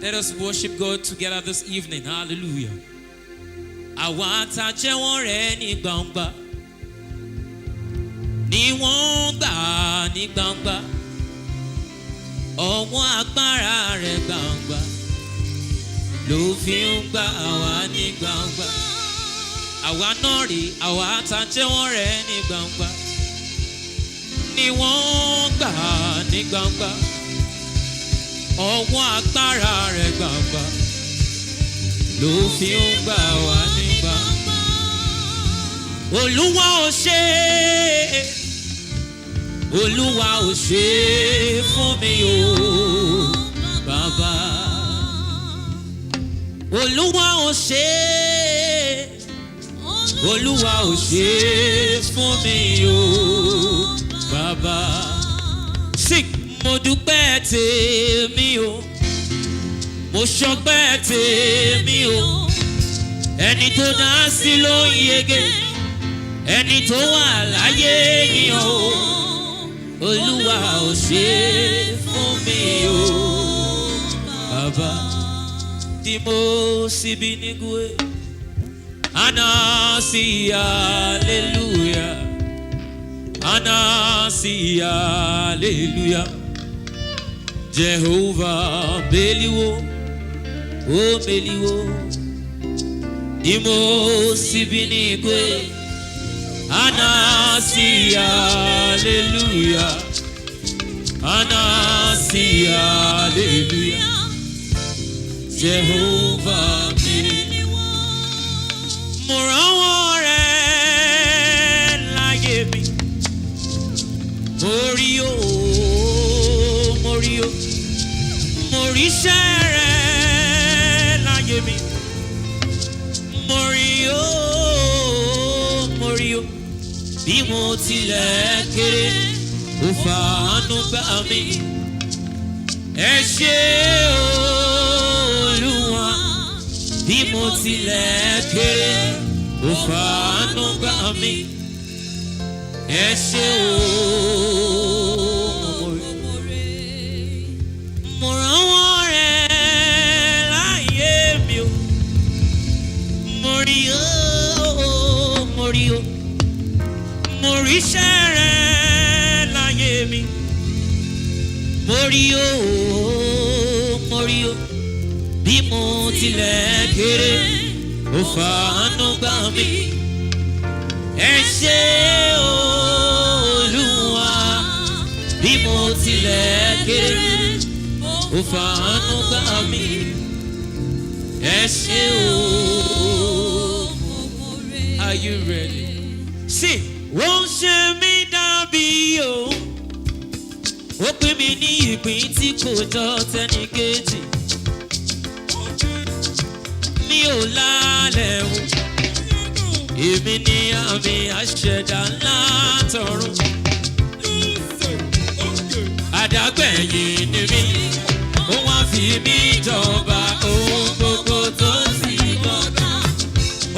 Let us worship God together this evening. Hallelujah. Àwa tá jẹ́wọ́ rẹ̀ ní gbangba, ni wọ́n gbà ní gbangba. Ọwọ́ agbára rẹ̀ gbangba, ló fi ń gbà àwa ní gbangba. Àwa náà rí àwa tá jẹ́wọ́ rẹ̀ ní gbangba, ni wọ́n gbà ní gbangba. Ọwọ́ agbára rẹ̀ gbangba, ló fi ń gbà wá ní gbangba. Olúwa ò ṣe, Olúwa ò ṣe fún mi o bàbá. Olúwa ò ṣe, Olúwa ò ṣe fún mi o bàbá. Mo dúpẹ́ tèmi o, mo ṣọpẹ́ tèmi o. Ẹni tó dá sí ló ń yege, ẹni tó wà láyé yìí o. Olúwa ò ṣe fún mi o bàbá. Tí mo síbi nígúé, àná sí hallelujah, àná sí hallelujah. Jehovah Beliwo, oh Beliwo, Imo Sibinigwe, Anasi Hallelujah, Anasi Hallelujah, Jehovah Beliwo. Morawore láyé mi, Morio, Morio. Moríṣẹ́ rẹ̀ láyé mi, mo rí o, bí mo tilẹ̀ kéré, ó fàánú gbà mí. Ẹ ṣé Olúwa, bí mo tilẹ̀ kéré, ó fàánú gbà mí. Ẹ ṣé o. Moríṣẹ́ rẹ̀ láyé mi, mo rí o, bí mo tilẹ̀ kéré, ó fàánú gbà mí. Ẹ ṣé Olúwa, bí mo tilẹ̀ kéré, ó fàánú gbà mí. Ẹ ṣé o. Are you ready? See. Wọ́n ṣe mí dàbí o, ó pín mi ní ìpín tí kò jọ tẹ́nìkejì. Mi ò lálẹ́ o, èmi ni àmì àṣẹ̀dá ńlá tọ̀run. Àdágbẹ̀yìn ni mí, ó wá fi mí jọba ohun gbogbo tó sì gbọ́dọ̀.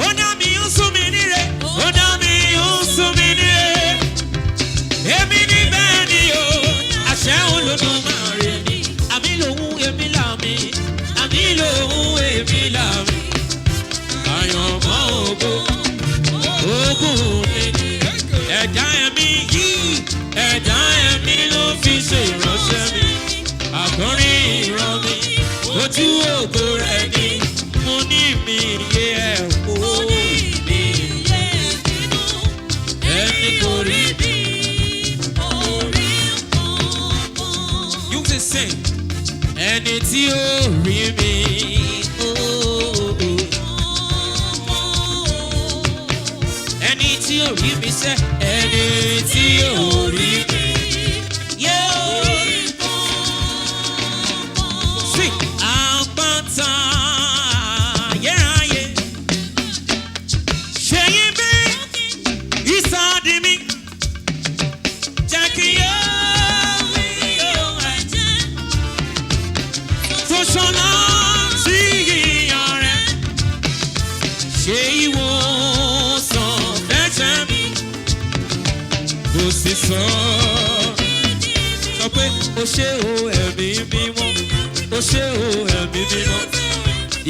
Ó dá mi, ó sún mi níre, ó dá mi, ó sún mi níre. Èmi ní bẹ́ẹ̀ ni o, àṣẹ Olódùmarè ni. Àmì lòun èmi làmì, àmì lòun èmi làmì. Àyànmọ́ ògo, ògùn ni. Ẹ̀dá ẹ̀mí yìí, ẹ̀dá ẹ̀mí ló fi ṣe ìránṣẹ́ mi. Àkọ́rin ìran mi, ojú ògo rẹ̀ ni. Mo ní mi yé ẹ̀ o. Ẹni kò rí mi. Sing. Ẹni tí ó rí mi, ẹni tí ó rí mi sẹ́, ẹni tí ó rí mi, sing. Àpáta ayérayé, ṣe yín bí ìsádi mi, jẹ́ kí yóò. Ṣọlá sí ìyàn rẹ̀, ṣe ìwòsàn fẹ́ṣẹ̀ mi, kò sì sọ pé o ṣé o ẹ̀mí mímọ́, o ṣe o ẹ̀mí mímọ́.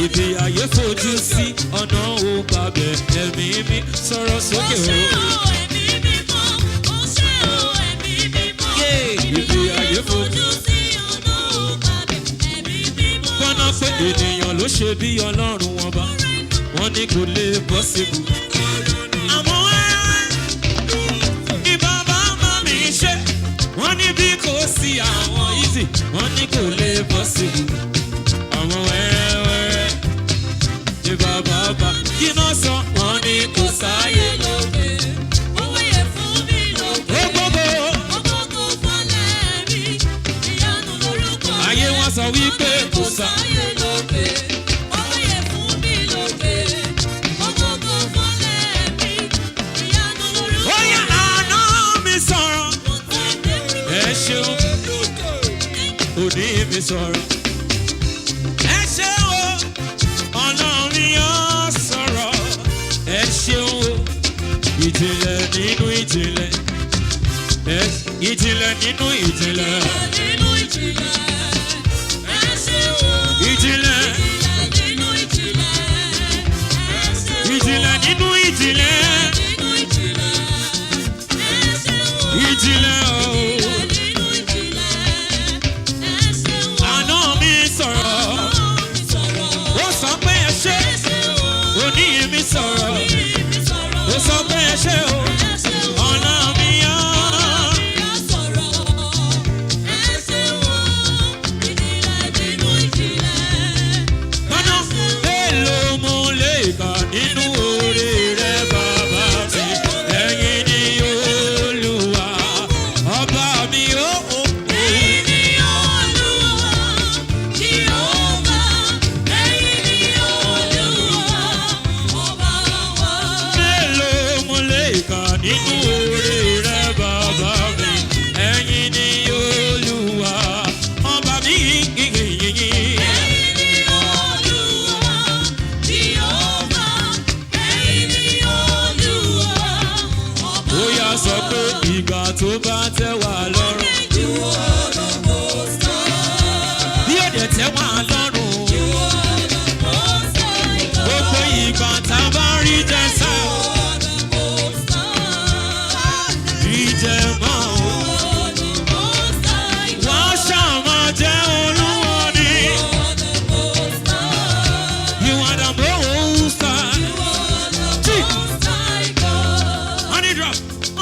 Ibi ayé fojú sí ọ̀nà ò gbàgbẹ́ ẹ̀mí mi sọ̀rọ̀ sókè o. Ibi ayé fojú sí ọ̀nà ò gbàgbẹ́ ẹ̀mí mímọ́. Gbọ́nà pé ènìyàn ló ṣe bí Ọlọ́run wọn bá wọn ní kò lè bọ́ síbù. Àmọ́ ìbábá má mi ṣe wọ́n ní bí kò sí àwọn easy wọ́n ní kò lè bọ́ síbù. Àwọn wẹ́rẹ́wẹ́rẹ́ ìbábá kí náà sọ wọ́n ní kò sáyé lókè. Owó yẹ fún mi lókè. Ó gbogbo fọlẹ́ mi ìyanu lórúkọ. Ayé wọn sọ wípé kò sáyé lókè. Owó yẹ fún mi lókè. Ó gbogbo fọlẹ́ mi ìyanu lórúkọ. Ó yá àná mi sọ̀rọ̀. Ẹ ṣeun òní mi sọ̀rọ̀. Ẹ ṣeun ọ̀nà mi yóò sọ̀rọ̀. Ẹ ṣeun ìjìnlẹ̀ nínú ìjìnlẹ̀. Ìjìnlẹ̀ nínú ìjìnlẹ̀. Ìjìnlẹ̀ nínú ìjìnlẹ̀. Ìjìnlẹ̀ nínú ìjìnlẹ̀. Ìjìnlẹ̀ ooo. Àná mi sọ̀rọ̀. Ó sọ pé ẹ ṣé. Òní mi sọ̀rọ̀. Ó sọ pé ẹ ṣé o. Ọ̀nà mi yọ. Ọ̀nà èlò mo lè kà nínú oore rẹ bàbá mi. Ẹ̀yin ni Olúwa ọba mi ó. Ẹ̀yin ni Olúwa Jèhófà. Ẹ̀yin ni Olúwa ọba wa. Mélòó mo lè kà nínú oore rẹ bàbá mi. Ẹ̀yin ni Olúwa ọba mi. Ẹ̀yin ni Olúwa Jèhófà. Ẹ̀yin ni Olúwa ọba wa. Ó yá sọ pé ìgbà tó bá tẹ́ wá lọ́rùn. Bí ó dẹ̀ tẹ́ wá lọ́rùn. Gbogbo ìgbà tá a bá rí jẹ sá. Rí jẹ mọ́ o. Wọ́n ṣàmà jẹ́ olúwo ni. You are the most high. Honey drop.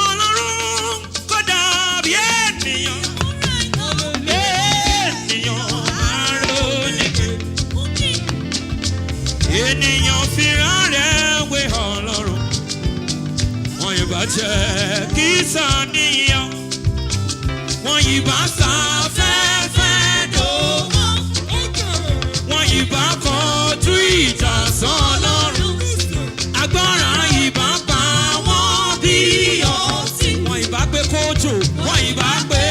Ọlọ́run kò dàbí ènìyàn. Ènìyàn aróníkè. Ènìyàn fìràn rẹ̀ wé Ọlọ́run. Wọ́n yìí bá jẹ́ kí sàníyàn. Wọ́n yìí bá sáfẹ́fẹ́ dòwò. Wọ́n yìí bá kọjú ìjà sọ́lọ́run. Agbára yìí bá pa wọ́n bí ọtí. Wọ́n yìí bá pé kójò. Wọ́n yìí bá pé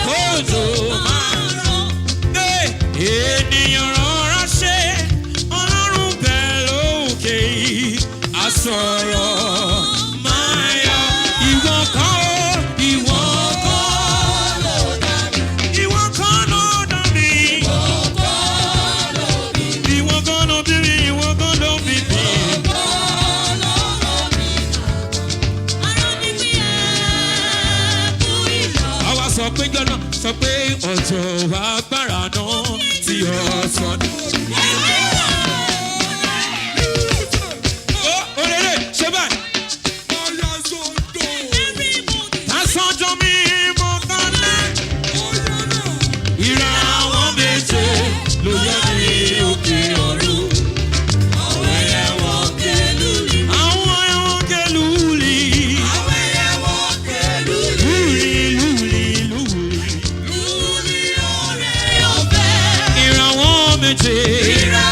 kójò máa rọ̀. Ènìyàn rọra ṣe Ọlọ́run bẹ̀ lókè yìí. Àsọ̀rọ̀ máa yọ. Ìwọ kọ́ o, ìwọ kọ́ ló dá mi. Ìwọ kọ́ ló dá mi. Ìwọ kọ́ ló bí mi. Ìwọ kọ́ ló bí mi. Ìwọ kọ́ ló bí mi. Àwa sọ pé jọ́nà sọ pé ọjọ́ agbára náà ti ọ̀sán. Ó òrèrè ṣe báyìí. Tásánjọ́ mi mọ̀ kálẹ̀. Ìran àwọn méje ló yẹ ní òkè ọ̀run. Àwọn ẹ̀wọ̀n kẹlúlì. Àwọn ẹ̀wọ̀n kẹlúlì. Àwọn ẹ̀wọ̀n kẹlúlì. Lúlì lúlì lúlì. Lúlì ọ̀rẹ́ ọ̀fẹ́. Ìran àwọn méje. Ìran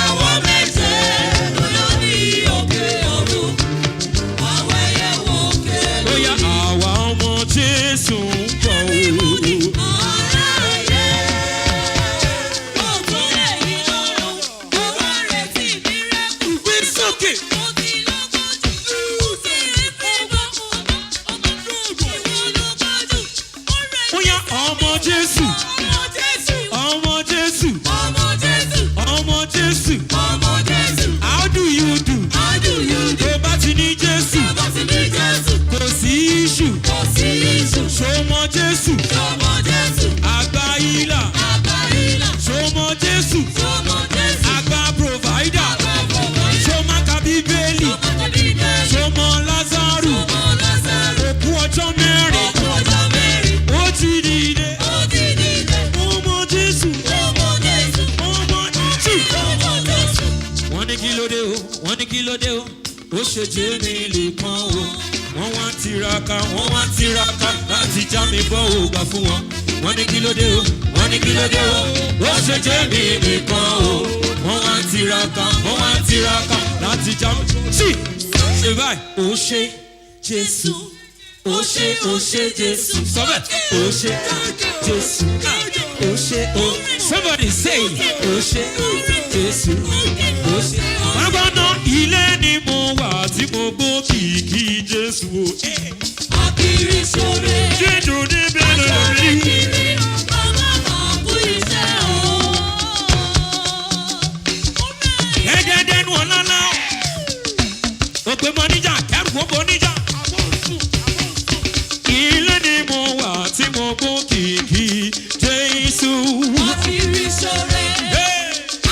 ó ṣe jẹ́ mi lè kàn o. Wọ́n wá tiraka láti já mi bọ́ ògbà fún wọn. Wọ́n ní kí ló dé o, wọ́n ní kí ló dé o, ó ṣe jẹ́ mi lè kàn o. Wọ́n wá tiraka láti já mi. Sí, ṣe báyìí, ó ṣe Jésù. Ó ṣe Jésù. Sọ bẹ́ẹ̀, ó ṣe Jésù. Ó ṣe o. Somebody say, ó ṣe Jésù. Ó ṣe. Agbọ́nà ilé ni mo wà tí mo gbó kìkì Jésù o. Akiri sore. Jíjù ní bẹ́ẹ̀ lórí. Bàbá máa kú iṣẹ́ o. Ẹ̀jẹ̀ dẹnu ọ̀lọ́lá. Òpè mọ níjà, kẹ́rù kó bọ níjà. Ilé ni mo wà tí mo gbó kìkì Jésù. Akiri sore.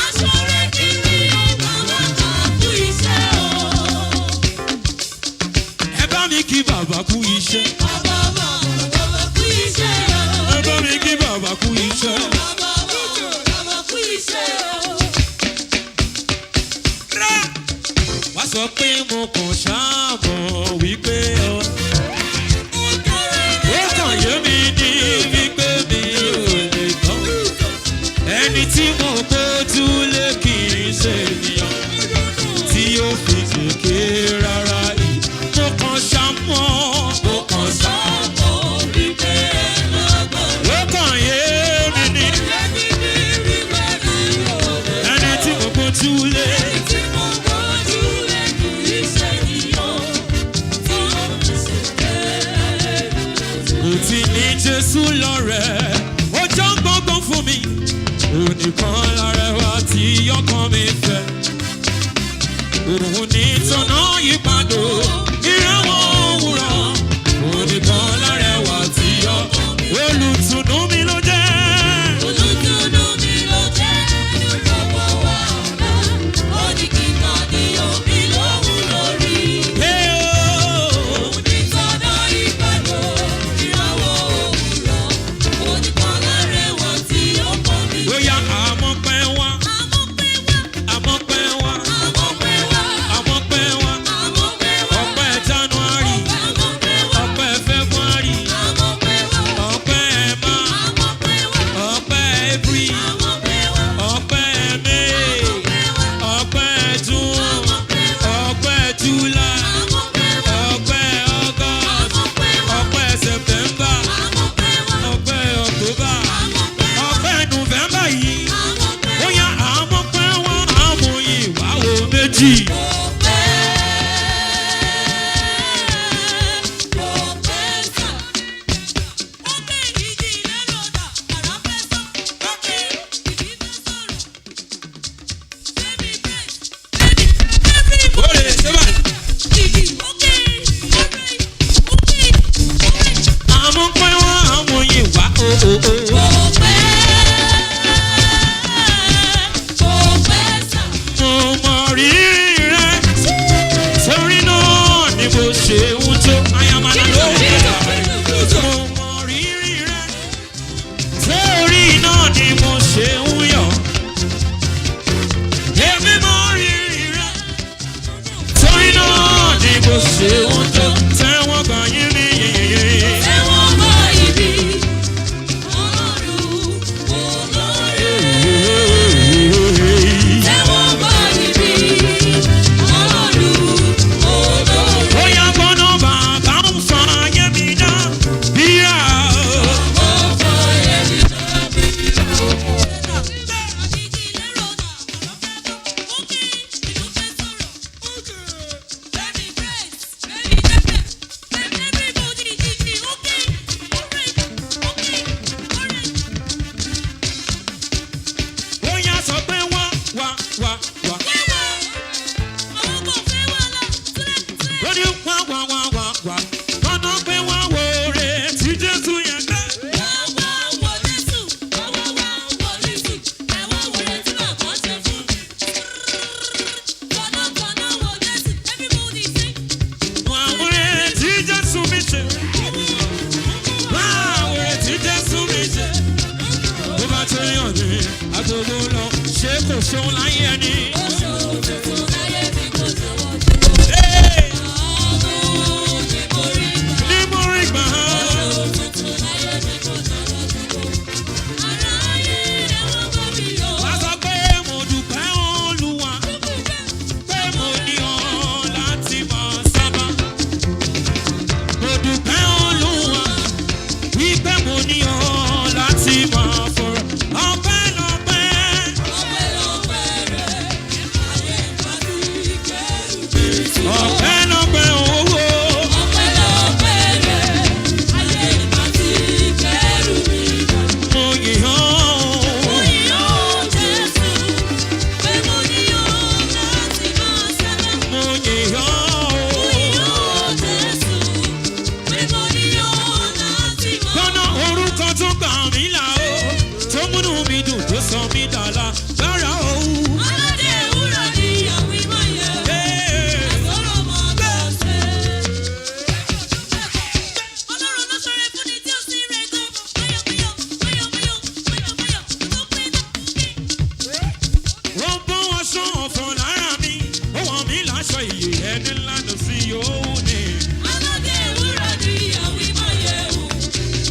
Aṣọ́rẹ́ kiri o. Bàbá máa kú iṣẹ́ o. Ẹ bá mi kí bàbá kú iṣẹ́. Bàbá kú iṣẹ́ o. Ẹ bá mi kí bàbá kú iṣẹ́. Bàbá kú iṣẹ́ o. Wá sọ pé mo kàn ṣáàmọ̀ wípé ó kàn yé mi ní wípé mi ò lè tán. Ẹni tí mo gbójú lé kì í ṣe ènìyàn tí ó fi kéèké rárá yìí. Mo kàn ṣáàmọ̀, mo kàn ṣáàmọ̀ wípé ó kàn yé mi ní ẹni tí mo gbójú lé. Mo ti ní Jésù lọ́rẹ̀, ó jọ gbọ́ngbọ́n fún mi. Onìkan lárẹwà tí ọkàn mi fẹ́. Òun ní tọ̀nà yípadò ìrànwọ́ òwúrọ̀. Onìkan lárẹwà tí ọkàn mi fẹ́. Olùtùnú mi ló jẹ́. Olùtùnú mi ló jẹ́ lọ́wọ́ wa ọ̀la. Ó ní kíkà ní omi lóhùn lórí. Òun ní tọ́nà ìbàdàn ìràwọ̀ òwúrọ̀. Oníkan lárẹwà tí ó kọ́ mi. Bóyá àmọ́ pẹ́ wá, àmọ́ pẹ́ wá, àmọ́ pẹ́ wá. Ọpẹ́ January, ọpẹ́ February, ọpẹ́ March, ọpẹ́ April, ọpẹ́ May, ọpẹ́ June, ọpẹ́ July, ọpẹ́ August, ọpẹ́ September, ọpẹ́ October, ọpẹ́ November yìí. Bóyá àmọ́ pẹ́ wá, àmọ́ yìí wá wo méjì. Ó lè ṣe báyìí. Àmọ́ pẹ́ wá, àmọ́ yìí wá o. Mo mọ rírì rẹ, torí náà ni mo ṣe ń jó. Ayamana ló ń bẹ̀rẹ̀. Mo mọ rírì rẹ, torí náà ni mo ṣe ń yọ̀. Èmi mọ rírì rẹ, torí náà ni mo ṣe ń jó. Tẹ́wọ́n gbà yín ní yìnyín. Bóyá gbọ́dọ̀ bàbá ń fa ayé mi dá bíyà. Bóyá sọ pé wá. Lórí wá. Gbọ́dọ̀ pé wá wo rẹ̀ tí Jésù yẹn gbé. Wá wo rẹ̀ tí Jésù mi ṣe. Wá wo rẹ̀ tí Jésù mi ṣe. Bó bá tó yàn ní agogo lọ, ṣé kò ṣeun láyé ẹni? nílànà sí òun ni. Aládé ìwúrà ni ìyàwó ìmáyẹ̀wò.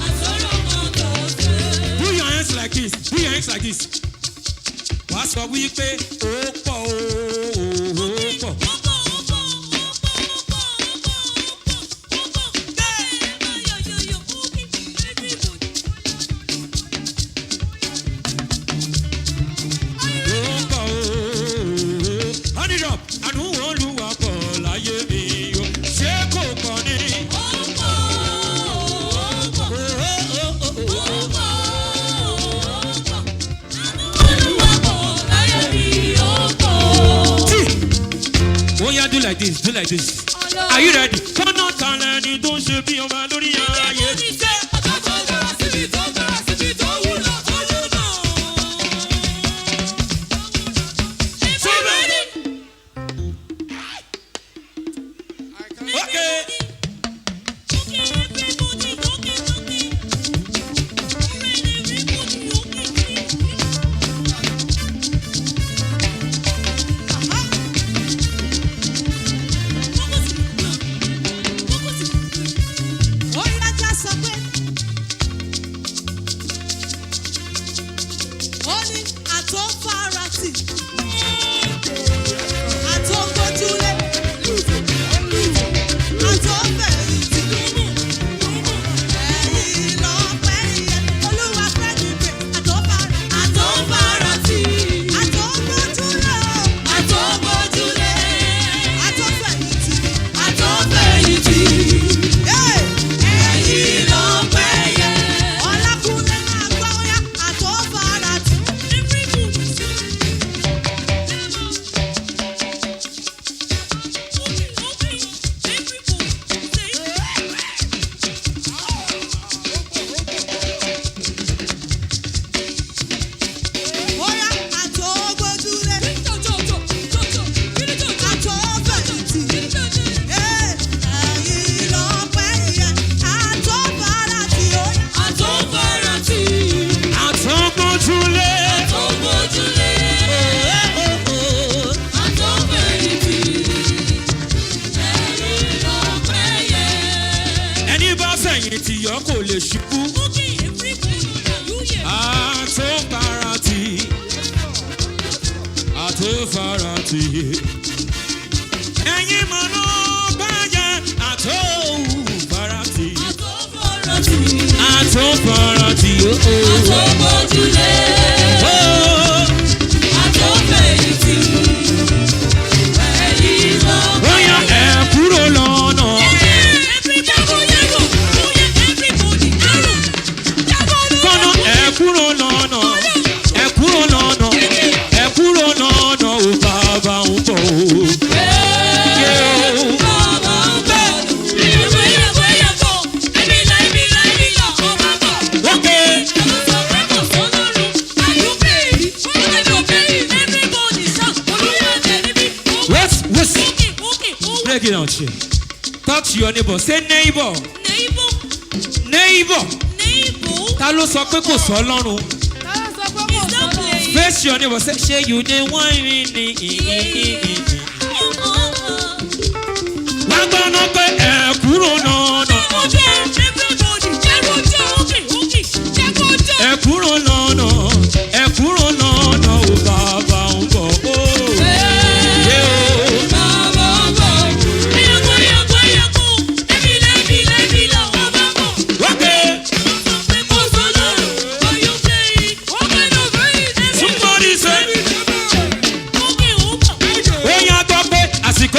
Àtọ́rọ̀ kan tó ṣe. Do your hands like this. Do your hands like this. Wàá sọ wípé ó pọ̀ ó pọ̀. Do like this, do like this. Are you ready? Kọ́nà kalẹ̀ ni tó ń ṣe bí ọba lórí ayé. Okay. Tìyọ́ kò lè ṣubú. Àtòfarati. Àtòfarati. Ẹ̀yin mọ̀nà báyẹ̀ àtòfarati. Àtòfarati. Àtòfarati. Àtòbójúlé. Àtòfẹ̀yìntì. Ẹ̀yin lọ. Bóyá ẹ kúrò lọ́nà. Kúrò lọ́nà, ẹ kúrò lọ́nà, ẹ kúrò lọ́nà, ò bàbá ń bọ̀ o. Break it out here. Talk to your neighbor. Say neighbor. Neighbor. Ta ló sọ pé kò sọ lọ́rùn? Face your neighbor say ṣé you dey whine ni. Wá gbọ́ná pé ẹ kúrò lọ́nà. Ẹ kúrò lọ́nà, ẹ kúrò lọ́nà, ò bàbá ń bọ̀ o.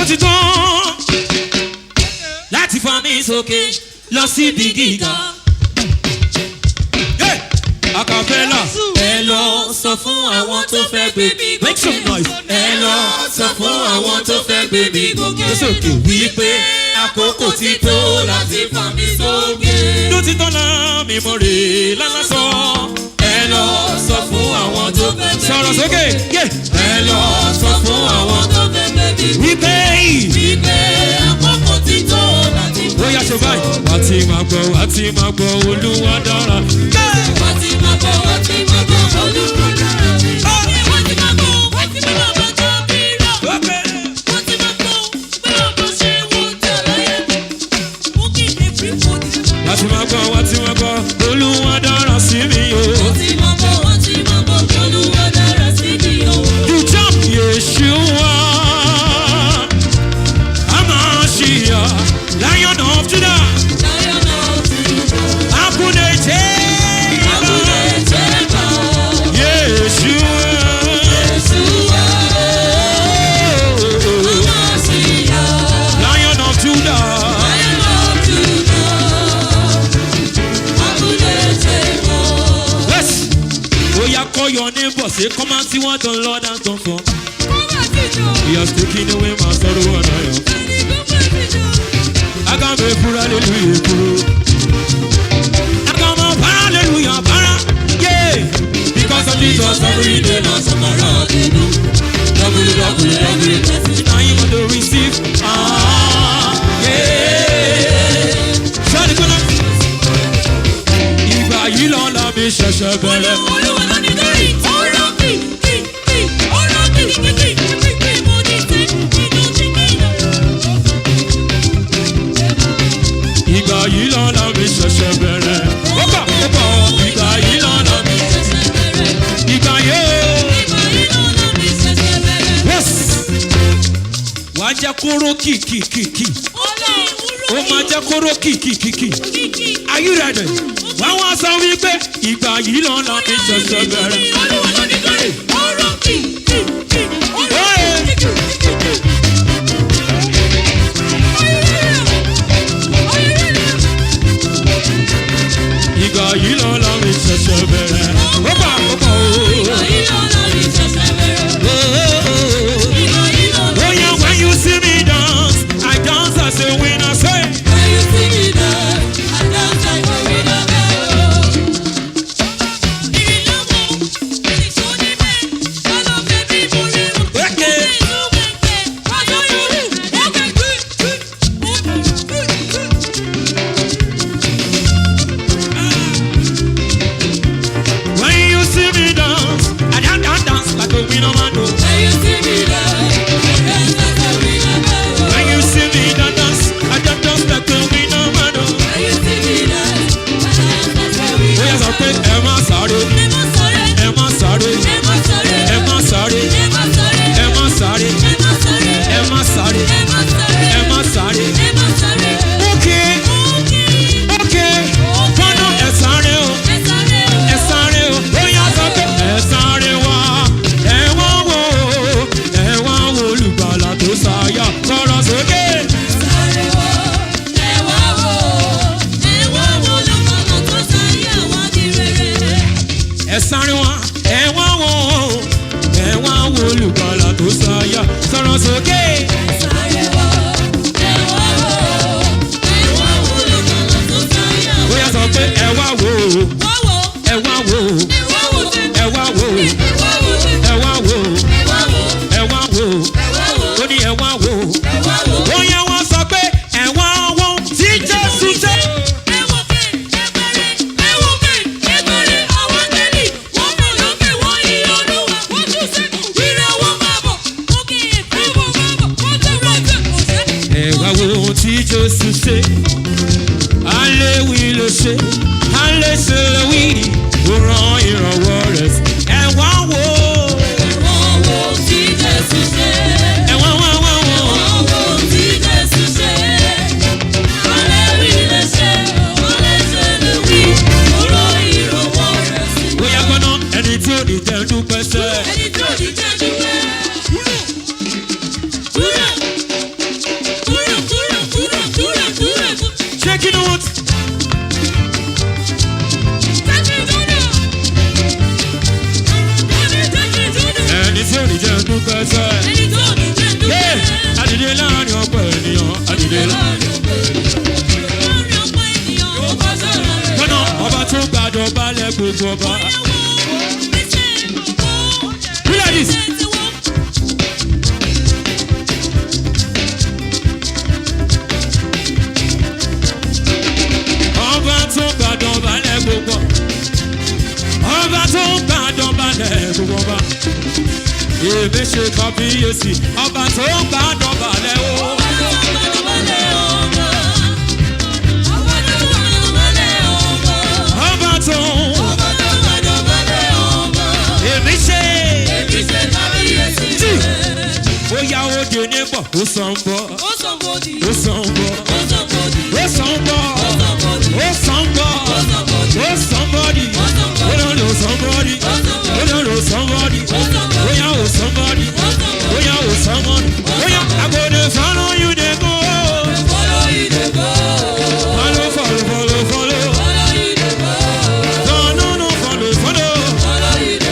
Ti tán láti fa mi sókè lọ síbi gíga. Acapella. Ẹ lọ sọ fún àwọn tó fẹ́ gbé mi gòkè. Make some noise. Ẹ lọ sọ fún àwọn tó fẹ́ gbé mi gòkè. Sókè wípé àkókò ti tó láti fa mi sókè. Ló ti tán náà mi mọ̀ rè lálásọ. Ẹ lọ sọ fún àwọn tó fẹ́ gbé mi gòkè. Sọ̀rọ̀ sókè. Ẹ lọ sọ fún àwọn tó fẹ́ gbé mi gòkè. Wípé àkókò ti tó láti fa mi sókè. Ó yá ṣe báyìí. Wà á ti máa gbọ́, wà á ti máa gbọ́, Olúwa dára. Wà á ti máa gbọ́, wà á ti máa gbọ́, Olúwa dára. Wà á ti máa gbọ́, wà á ti máa gbọ́, tó bí rọ̀. Wà á ti máa gbọ́, pé ọ̀dọ́ Oya, call your neighbor, say, come and see what the Lord has done for. He has taken away my sorrow and I am. I got me for hallelujah. I got my hallelujah, yeah. Because of Jesus, every day now tomorrow they do. Double, now you want to receive. Yeah. Shout it, gonna. Ìgbà yìí lọ́la mi ṣẹ̀ṣẹ̀ bẹ̀rẹ̀. Ìgbà yìí lọ́la mi ṣẹ̀ṣẹ̀ bẹ̀rẹ̀. Ọ̀pọ̀ ìgbà yìí lọ́la mi ṣẹ̀ṣẹ̀ bẹ̀rẹ̀. Ìgbà lọ́la mi ṣẹ̀ṣẹ̀ bẹ̀rẹ̀. Yes. Wàá jẹ́ kóró kìkìkìkì. Ó máa jẹ́ kóró kìkìkìkì. Are you ready? Wọ́n wá sọ wípé ìgbà yìí lọ́la mi ṣẹ̀ṣẹ̀ bẹ̀rẹ̀. Ìgbà yìí lọ́la mi ṣẹ̀ṣẹ̀ bẹ̀rẹ̀. Ìgbà yìí lọ́la mi ṣẹ̀ṣẹ̀ bẹ̀rẹ̀. Oh yeah, when you see me dance, I dance as a winner. Say. When you see me dance, I dance like a winner. Follow you,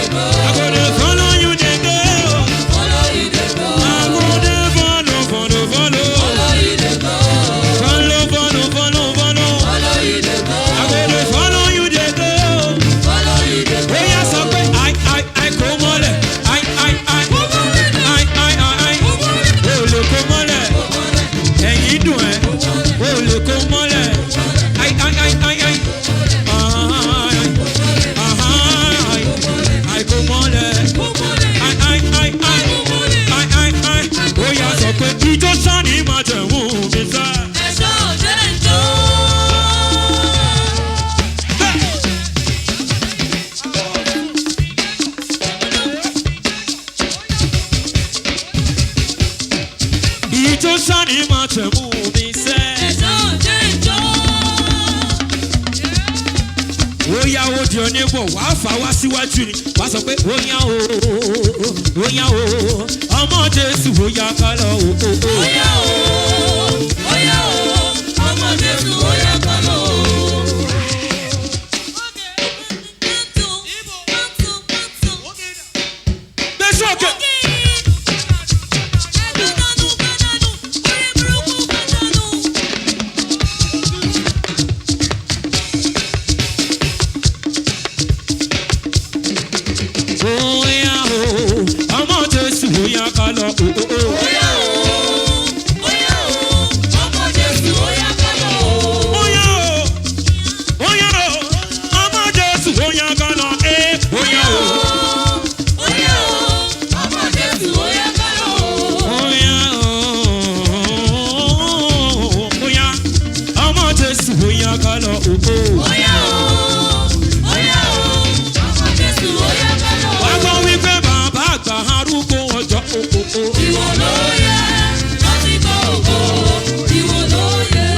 ní máa tẹ̀mú mi sẹ́. Ó yá ó di onígbọ̀ wàá fà wá síwájú ni wàá sọ pé ó yá o ọmọ Jésù ó yá ká lọ o. Ó yá o ọmọ Jésù ó yá ká lọ o. Gbé sókè. Ọmọ Jésù ó yá ká lọ o. Ó yá o ọmọ Jésù ó yá ká lọ o. Ó yá ọmọ Jésù ó yá ká lọ. Ó yá ọmọ Jésù ó yá ká lọ o. Ó yá ọmọ Jésù ó yá ká lọ o. Ó yá ọmọ Jésù ó yá ká lọ o. Wá gbọ́ wípé bàbá àgbà arúgbó ọjọ́ òkòkò. Ìwọ ló yẹ láti gbọ́ ògo. Ìwọ ló yẹ.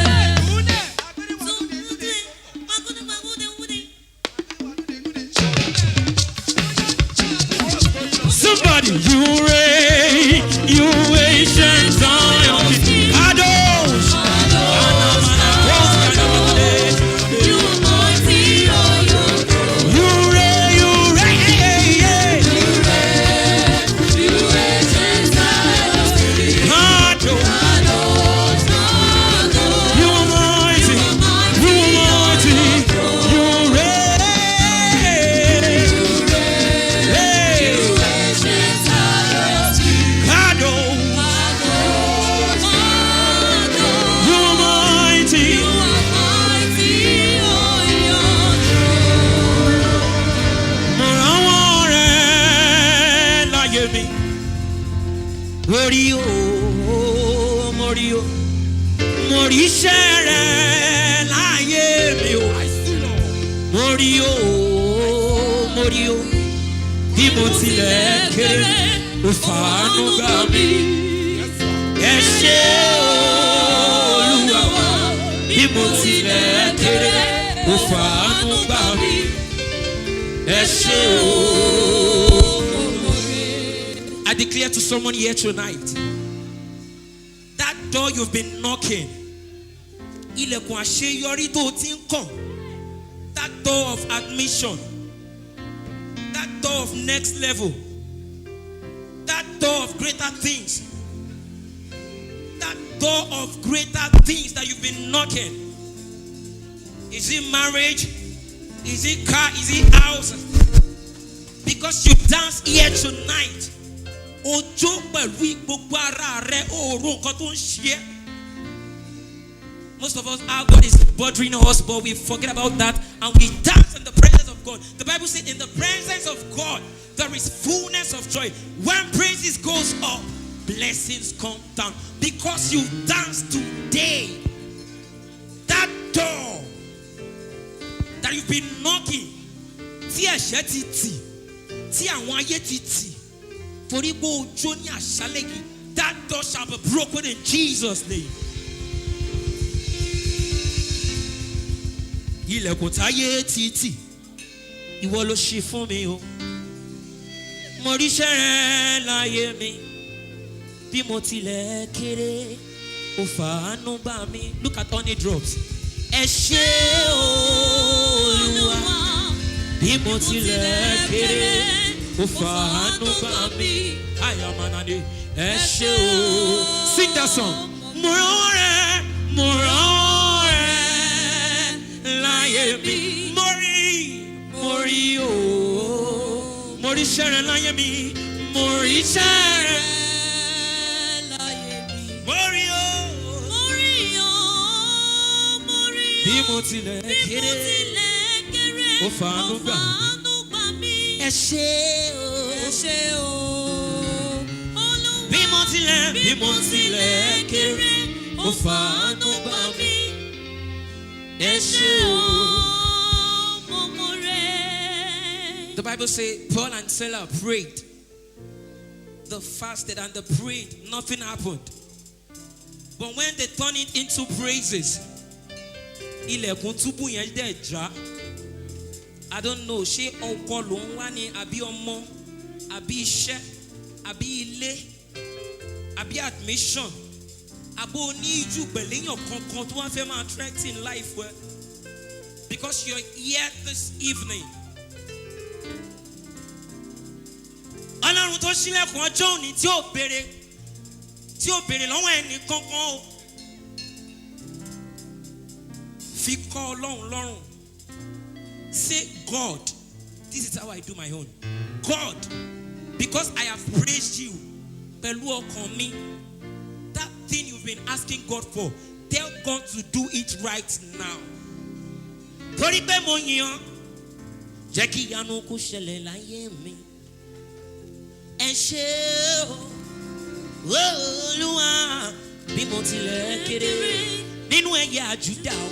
Somebody, you reign, you ancient Zion. Kadosh. You mighty on your throne. You reign, You ancient Zion. Kadosh. You are mighty, you reign. Ancient Zion. Kadosh. You are mighty. You are mighty on your throne. Mo rànwọ́ rẹ̀ láyé mi. Mo rí o, mo rí o. Mo rí iṣẹ́ rẹ̀ láyé mi o. Mo rí o, mo rí o. Bí mo tilẹ̀ kéré, ó fàánú gbà mí. Ẹ ṣé Olúwa. Bí mo tilẹ̀ kéré, ó fàánú gbà mí. Ẹ ṣé o. I declare to someone here tonight, that door you've been knocking, ilẹ̀kùn àṣeyọrí tó ti ń kàn, that door of admission, that door of next level, that door of greater things, that door of greater things that you've been knocking. Is it marriage? Is it car? Is it house? Because you dance here tonight, ojo pẹ̀lú gbogbo ara rẹ̀ oorun nǹkan tó ń ṣe. Most of us, our God is bothering us, but we forget about that and we dance in the presence of God. The Bible says, in the presence of God, there is fullness of joy. When praises goes up, blessings come down. Because you dance today, that door that you've been knocking, tí ẹ̀ṣẹ̀ ti tì, tí àwọn ayé ti tì, torí pé ojú ní àṣálẹ́ yìí, that door shall be broken in Jesus' name. Ilẹ̀kùn táyé ti tì, ìwọ ló ṣí fún mi o. Mo ríṣẹ́ rẹ láyé mi, bí mo tilẹ̀ kéré, ó fàánú bá mi. Look at honey drops. Ẹ ṣé Olúwa, bí mo tilẹ̀ kéré, ó fàánú bá mi. Ayamanade, ẹ ṣé o. Sing that song. Mo rán rẹ, mo rán rẹ láyé mi. Mo rí o. Mo rí iṣẹ́ rẹ láyé mi. Mo rí iṣẹ́ rẹ láyé mi. Mo rí o. Bí mo tilẹ̀ kéré, ó fàánú gbà mí. Ẹ ṣé o. Bí mo tilẹ̀ kéré, ó fàánú gbà mí. Ẹ ṣé o. The Bible says Paul and Silas prayed. They fasted and they prayed. Nothing happened. But when they turn it into praises, ilẹ̀kùn túbú yẹn dẹ̀ já. I don't know, ṣé ọkọ ló ń wá ní àbí ọmọ, àbí iṣẹ́, àbí ilé, àbí admission, àbó ní ìjú pẹ̀lẹ́yàn kankan tó wá fẹ́ máa attract in life well. Because you're here this evening. Ọlọ́run tó ṣílẹ̀kùn ọjọ́ òní tí ò béèrè lọ́wọ́ ẹni kankan o. Fi kọ́ Ọlọ́run lọ́rùn. Say, God, this is how I do my own. God, because I have praised you, pẹ̀lú ọkàn mi, that thing you've been asking God for, tell God to do it right now. Torí pé mo yàn, jẹ́ kí ìyanu kó ṣẹlẹ̀ láyé mi. Ẹ ṣé o, Olúwa, bí mo tilẹ̀ kéré nínú ẹ̀yà Júdà o.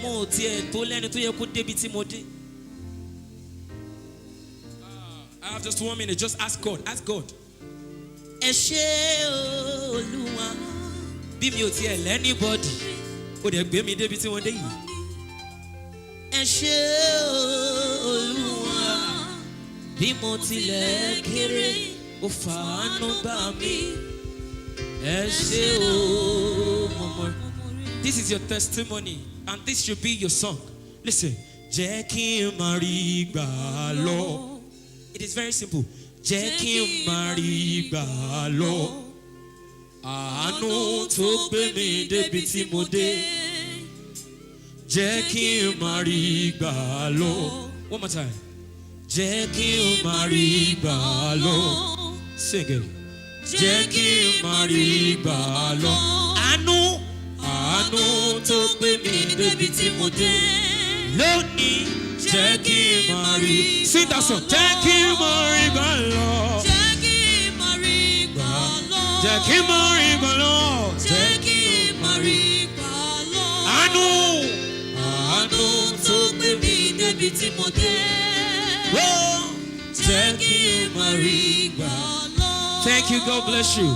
Mo tiẹ̀ tó lẹ́ni tó yẹ kó débi tí mo dé. I have just 1 minute. Just ask God. Ask God. Ẹ ṣé Olúwa, bí mi ò tiẹ̀ lẹ́nibọ́dì, ó dẹ̀ gbé mi débi tí mo dé yìí. Ẹ ṣé Olúwa, bí mo tilẹ̀ kéré, ó fàánú bá mi. Ẹ ṣé o. This is your testimony, and this should be your song. Listen. Jẹ́ kí n máa rí gbà lọ. It is very simple. Jẹ́ kí n máa rí gbà lọ. Àánú tó gbé mi débi tí mo dé. Jẹ́ kí n máa rí gbà lọ. One more time. Jẹ́ kí n máa rí gbà lọ. Sing it. Jẹ́ kí n máa rí gbà lọ. Àánú tó gbé mi débi tí mo dé. Lónìí, jẹ́ kí n máa rí. Sing that song. Jẹ́ kí n máa rí gbà lọ. Jẹ́ kí n máa rí gbà lọ. Jẹ́ kí n máa rí gbà lọ. Jẹ́ kí n máa rí gbà lọ. Àánú tó gbé mi débi tí mo dé. Jẹ́ kí n máa rí gbà lọ. Thank you. God bless you.